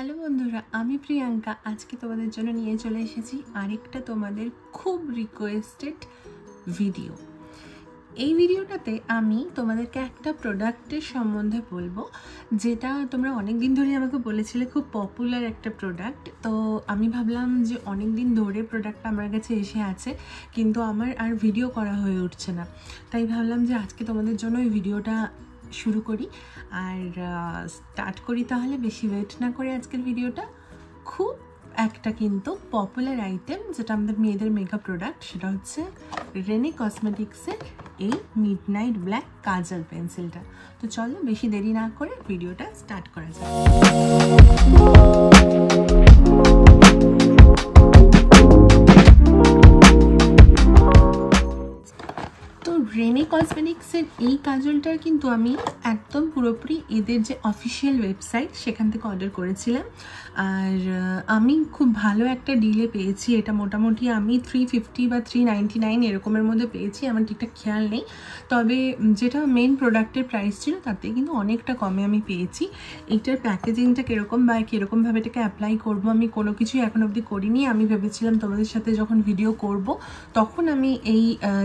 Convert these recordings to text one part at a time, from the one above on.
Hello বন্ধুরা, আমি প্রিয়াঙ্কা। আজকে তোমাদের জন্য নিয়ে চলে এসেছি আরেকটা তোমাদের খুব রিকোয়েস্টেড ভিডিও। এই ভিডিওটাতে আমি তোমাদেরকে একটা প্রোডাক্টের সম্বন্ধে বলবো, যেটা তোমরা অনেক দিন ধরে আমাকে বলেছিলে খুব পপুলার একটা প্রোডাক্ট। তো আমি ভাবলাম যে অনেক দিন ধরে প্রোডাক্টটা আমার কাছে এসে আছে, কিন্তু আমার আর ভিডিও করা হয়ে উঠছে না। তাই ভাবলাম যে আজকে তোমাদের জন্য এই ভিডিওটা শুরু করি আর স্টার্ট করি। তাহলে বেশি ওয়েট না করে আজকের ভিডিওটা। খুব একটা কিন্তু পপুলার আইটেম, যেটা আমাদের মেয়েদের মেকআপ প্রোডাক্ট, সেটা হচ্ছে রেনে কসমেটিক্সের এই মিডনাইট ব্ল্যাক কাজল পেন্সিলটা। তো চলো বেশি দেরি না করে ভিডিওটা স্টার্ট করা যাক। তো রেনে কসমেটিক্সের এই কাজলটার কিন্তু আমি একদম পুরোপুরি এদের যে অফিসিয়াল ওয়েবসাইট সেখান থেকে অর্ডার করেছিলাম। আর আমি খুব ভালো একটা ডিলে পেয়েছি। এটা মোটামুটি আমি 350 বা 399 এরকমের মধ্যে পেয়েছি, আমার ঠিকঠাক খেয়াল নেই। তবে যেটা মেন প্রোডাক্টের প্রাইস ছিল তাতে কিন্তু অনেকটা কমে আমি পেয়েছি। এইটার প্যাকেজিংটা কীরকম বা কীরকমভাবে এটাকে অ্যাপ্লাই করবো আমি কোনো কিছুই এখন অবধি করিনি। আমি ভেবেছিলাম তোমাদের সাথে যখন ভিডিও করব তখন আমি এই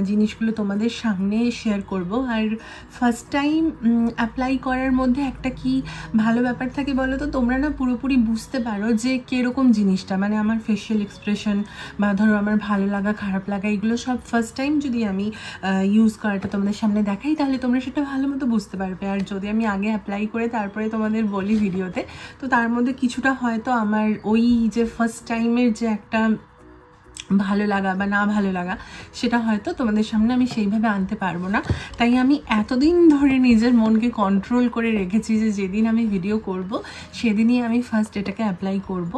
জিনিসগুলো তোমাদের সামনে শেয়ার করব। আর ফার্স্ট টাইম অ্যাপ্লাই করার মধ্যে একটা কি ভালো ব্যাপার থাকে বলো তো, তোমরা না পুরোপুরি বুঝতে পারো যে কীরকম জিনিসটা, মানে আমার ফেশিয়াল এক্সপ্রেশন বা ধরো আমার ভালো লাগা খারাপ লাগা এগুলো সব ফার্স্ট টাইম যদি আমি ইউজ করাটা তোমাদের সামনে দেখাই, তাহলে তোমরা সেটা ভালো মতো বুঝতে পারবে। আর যদি আমি আগে অ্যাপ্লাই করে তারপরে তোমাদের বলি ভিডিওতে, তো তার মধ্যে কিছুটা হয়তো আমার ওই যে ফার্স্ট টাইমের যে একটা ভালো লাগা বা না ভালো লাগা, সেটা হয়তো তোমাদের সামনে আমি সেইভাবে আনতে পারবো না। তাই আমি এতদিন ধরে নিজের মনকে কন্ট্রোল করে রেখেছি যে যেদিন আমি ভিডিও করব সেদিনই আমি ফার্স্ট এটাকে অ্যাপ্লাই করব।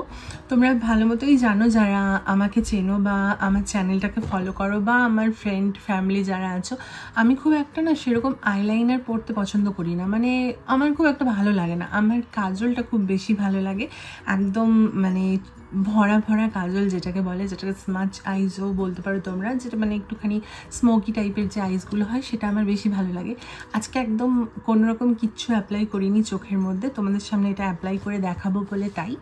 তোমরা ভালো মতোই জানো, যারা আমাকে চেনো বা আমার চ্যানেলটাকে ফলো করো বা আমার ফ্রেন্ড ফ্যামিলি যারা আছো, আমি খুব একটা না সেরকম আইলাইনার পরতে পছন্দ করি না, মানে আমার খুব একটা ভালো লাগে না। আমার কাজলটা খুব বেশি ভালো লাগে, একদম মানে ভরা ভরা কাজল যেটাকে বলে, যেটাকে স্মাচ আইসও বলতে পারো তোমরা, যেটা মানে একটুখানি স্মোকি টাইপের যে আইসগুলো হয় সেটা আমার বেশি ভালো লাগে। আজকে একদম কোনোরকম কিচ্ছু অ্যাপ্লাই করিনি চোখের মধ্যে, তোমাদের সামনে এটা অ্যাপ্লাই করে দেখাবো বলে তাই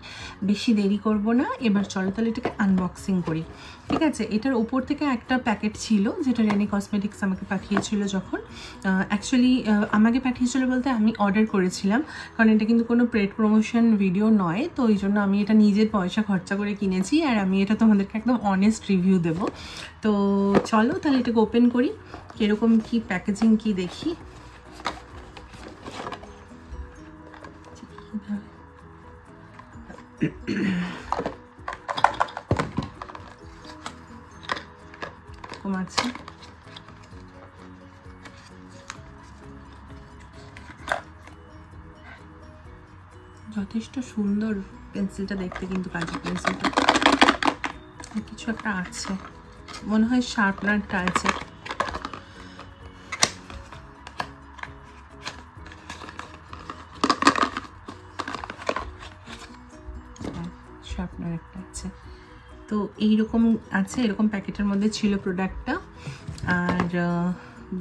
বেশি দেরি করব না। এবার চলো তাহলে এটাকে আনবক্সিং করি, ঠিক আছে? এটার ওপর থেকে একটা প্যাকেট ছিল যেটা রেনে কসমেটিক্স আমাকে পাঠিয়েছিল। যখন অ্যাকচুয়ালি আমাকে পাঠিয়েছিল বলতে আমি অর্ডার করেছিলাম, কারণ এটা কিন্তু কোনো পেড প্রমোশন ভিডিও নয়। তো ওই জন্য আমি এটা নিজের পয়সা খরচা করে কিনেছি, আর আমি এটা তোমাদেরকে একদম অনেস্ট রিভিউ দেবো। তো চলো তাহলে এটাকে ওপেন করি, কীরকম কি প্যাকেজিং কি দেখি। আছে যথেষ্ট সুন্দর পেন্সিলটা দেখতে, কিন্তু কাজল পেন্সিলটা কিছু একটা আছে, মনে হয় শার্পনারটা আছে। শার্পনার একটা আছে, তো এইরকম আছে, এরকম প্যাকেটের মধ্যে ছিল প্রোডাক্টটা। আর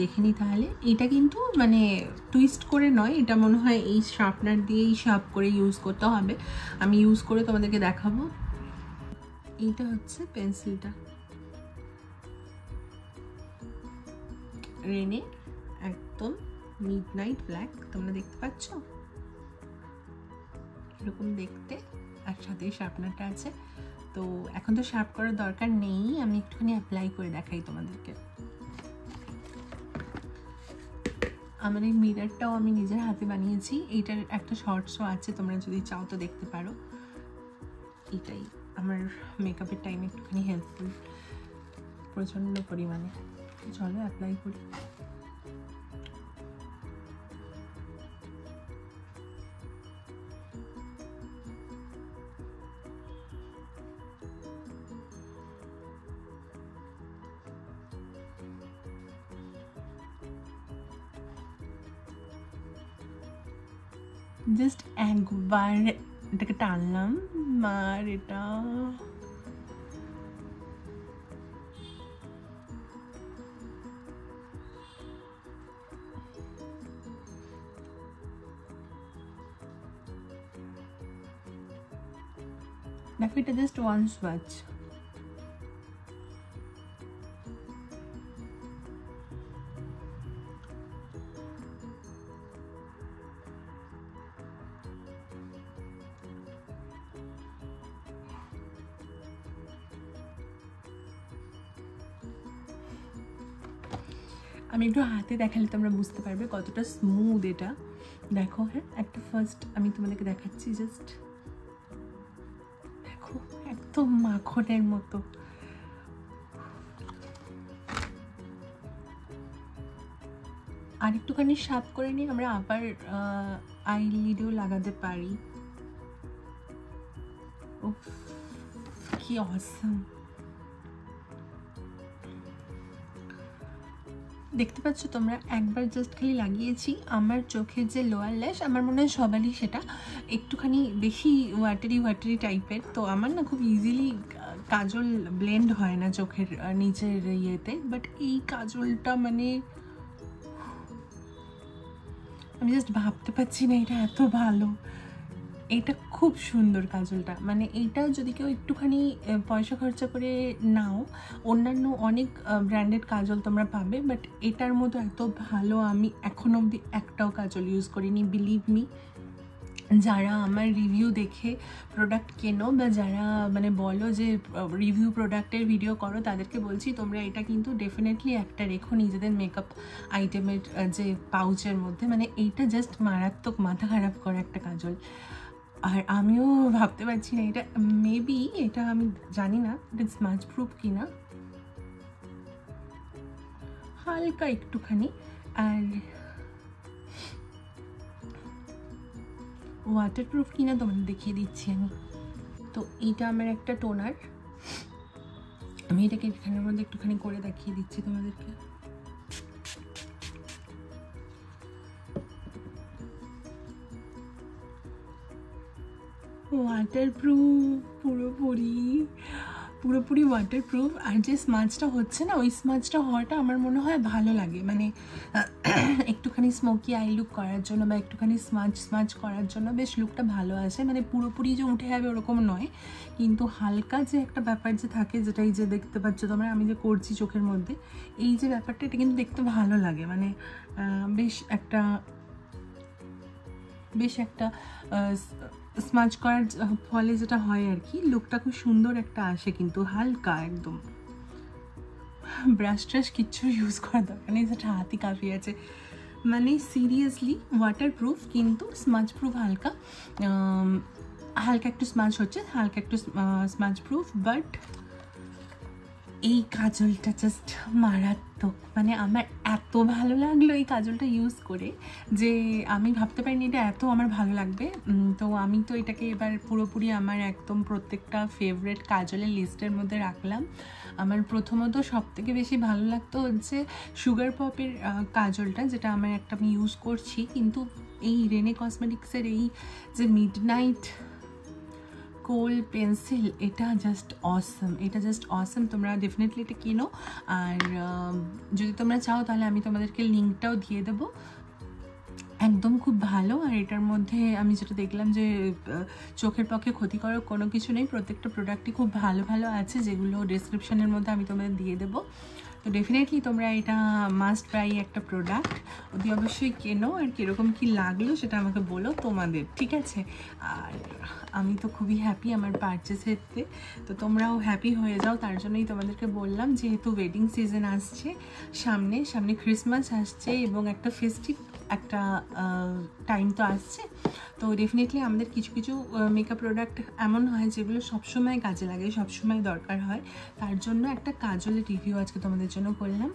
দেখে নিই তাহলে। এটা কিন্তু মানে টুইস্ট করে নয়, এটা মনে হয় এই শার্পনার দিয়েই শার্প করে ইউজ করতে হবে। আমি ইউজ করে তোমাদেরকে দেখাবো। এইটা হচ্ছে পেন্সিলটা, রেনে একদম মিডনাইট ব্ল্যাক, তোমরা দেখতে পাচ্ছ এরকম দেখতে, আর সাথে শার্পনারটা আছে। তো এখন তো শার্প করার দরকার নেই, আমি একটুখানি অ্যাপ্লাই করে দেখাই তোমাদেরকে। আমার এই মিররটাও আমি নিজের হাতে বানিয়েছি, এইটার একটা শর্টসও আছে, তোমরা যদি চাও তো দেখতে পারো। এটাই আমার মেকআপের টাইমে একটুখানি হেল্পফুল প্রচণ্ড পরিমাণে। চলো অ্যাপ্লাই করি। জাস্ট একবার এটাকে টানলাম, আর এটা দেখো এটা জাস্ট ওয়ান সোয়াচ। আমি একটু হাতে দেখালে তোমরা বুঝতে পারবে কতটা স্মুথ এটা। দেখো, হ্যাঁ একটা ফার্স্ট আমি তোমাদেরকে দেখাচ্ছি, জাস্ট দেখো একদম মাখনের মতো। আর একটুখানি শার্প করে নিয়ে আমরা আবার আইলিডেও লাগাতে পারি। উফ কি অসাম! দেখতে পাচ্ছ তোমরা, একবার জাস্ট খালি লাগিয়েছি। আমার চোখের যে লোয়ার ল্যাশ, আমার মনে হয় সবারই সেটা একটুখানি বেশি ওয়াটারি টাইপের, তো আমার না খুব ইজিলি কাজল ব্লেন্ড হয় না চোখের নিচের ইয়েতে। বাট এই কাজলটা মানে আমি জাস্ট ভাবতে পারছি না এটা এত ভালো। এটা খুব সুন্দর কাজলটা, মানে এইটা যদি কেউ একটুখানি পয়সা খরচা করে নাও, অন্যান্য অনেক ব্র্যান্ডেড কাজল তোমরা পাবে, বাট এটার মতো এত ভালো আমি এখনো অবধি একটাও কাজল ইউজ করিনি। বিলিভ মি, যারা আমার রিভিউ দেখে প্রোডাক্ট কেনো বা যারা মানে বলো যে রিভিউ প্রোডাক্টের ভিডিও করো, তাদেরকে বলছি তোমরা এটা কিন্তু ডেফিনেটলি একটা রেখো নিজেদের মেকআপ আইটেমের যে পাউচের মধ্যে। মানে এইটা জাস্ট মারাত্মক মাথা খারাপ করা একটা কাজল। আর আমিও ভাবতে পারছি না এটা মেবি, এটা আমি জানি না এটা স্মাজ প্রুফ কিনা, হালকা একটুখানি। আর ওয়াটারপ্রুফ কিনা তোমাদের দেখিয়ে দিচ্ছি আমি। তো এটা আমার একটা টোনার, আমি এটাকে এখানের মধ্যে একটুখানি করে দেখিয়ে দিচ্ছি তোমাদেরকে। ওয়াটারপ্রুফ পুরোপুরি ওয়াটারপ্রুফ। আর যে স্মাজটা হচ্ছে না, ওই স্মাজটা হওয়াটা আমার মনে হয় ভালো লাগে, মানে একটুখানি স্মোকি আই লুক করার জন্য বা একটুখানি স্মাজ করার জন্য বেশ লুকটা ভালো আসে। মানে পুরোপুরি যে উঠে যাবে ওরকম নয়, কিন্তু হালকা যে একটা ব্যাপার যে থাকে, যেটা এই যে দেখতে পাচ্ছ তোমরা আমি যে করছি চোখের মধ্যে, এই যে ব্যাপারটা, এটা কিন্তু দেখতে ভালো লাগে। মানে বেশ একটা স্মাজ করার ফলে যেটা হয় আর কি, লুকটা খুব সুন্দর একটা আসে, কিন্তু হালকা একদম। ব্রাশ ট্রাশ কিচ্ছু ইউজ করার দরকার নেই, যেটা হাতি কাফি আছে। মানে সিরিয়াসলি ওয়াটারপ্রুফ কিন্তু স্মাজ প্রুফ, হালকা একটু স্মাজ হচ্ছে, হালকা একটু স্মাজ প্রুফ। বাট এই কাজলটা জাস্ট মারাত্মক, মানে আমার এত ভালো লাগলো এই কাজলটা ইউজ করে যে আমি ভাবতে পারিনি এটা এত আমার ভালো লাগবে। তো আমি তো এটাকে এবার পুরোপুরি আমার একদম প্রত্যেকটা ফেভারিট কাজলের লিস্টের মধ্যে রাখলাম। আমার প্রথমত সবথেকে বেশি ভালো লাগতো হচ্ছে সুগার পপের কাজলটা, যেটা আমার একটা আমি ইউজ করছি। কিন্তু এই রেনে কসমেটিক্সের এই যে মিডনাইট কোল পেন্সিল, এটা জাস্ট অসম। তোমরা ডেফিনেটলি এটা কিনো। আর যদি তোমরা চাও তাহলে আমি তোমাদেরকে লিঙ্কটাও দিয়ে দেবো। একদম খুব ভালো। আর এটার মধ্যে আমি যেটা দেখলাম যে চোখের পক্ষে ক্ষতিকর কোনো কিছু নেই, প্রত্যেকটা প্রোডাক্টই খুব ভালো আছে, যেগুলো ডেসক্রিপশনের মধ্যে আমি তোমাদের দিয়ে দেবো। তো ডেফিনেটলি তোমরা এটা মাস্ট বাই একটা প্রোডাক্ট, অতি অবশ্যই কেনো। আর কীরকম কী লাগলো সেটা আমাকে বলো তোমাদের, ঠিক আছে? আর আমি তো খুবই হ্যাপি আমার পারচেসেতে, তো তোমরাও হ্যাপি হয়ে যাও। তার জন্যই তোমাদেরকে বললাম, যেহেতু ওয়েডিং সিজন আসছে সামনে ক্রিসমাস আসছে এবং একটা ফেস্টিভ একটা টাইম তো আসছে, তো ডেফিনেটলি আমাদের কিছু মেকআপ প্রোডাক্ট এমন হয় যেগুলো সবসময় কাজে লাগে, সবসময় দরকার হয়। তার জন্য একটা কাজলের রিভিউ আজকে তোমাদের জন্য করলাম।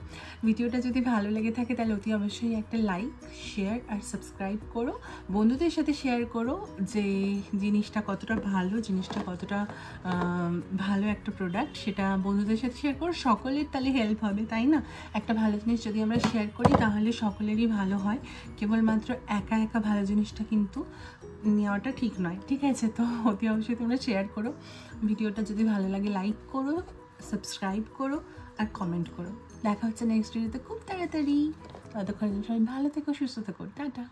ভিডিওটা যদি ভালো লেগে থাকে তাহলে অতি অবশ্যই একটা লাইক, শেয়ার আর সাবস্ক্রাইব করো। বন্ধুদের সাথে শেয়ার করো যে জিনিসটা কতটা ভালো একটা প্রোডাক্ট, সেটা বন্ধুদের সাথে শেয়ার করো। সকলের তাহলে হেল্প হবে, তাই না? একটা ভালো জিনিস যদি আমরা শেয়ার করি তাহলে সকলেরই ভালো হয়। কেবলমাত্র একা ভালো জিনিসটা কিন্তু নেওয়াটা ঠিক নয়, ঠিক আছে? তো অতি অবশ্যই তোমরা শেয়ার করো। ভিডিওটা যদি ভালো লাগে লাইক করো, সাবস্ক্রাইব করো আর কমেন্ট করো। দেখা হচ্ছে নেক্সট ভিডিওতে খুব তাড়াতাড়ি। ততক্ষণ সবাই ভালো থেকো, সুস্থ থেকো, টাটা।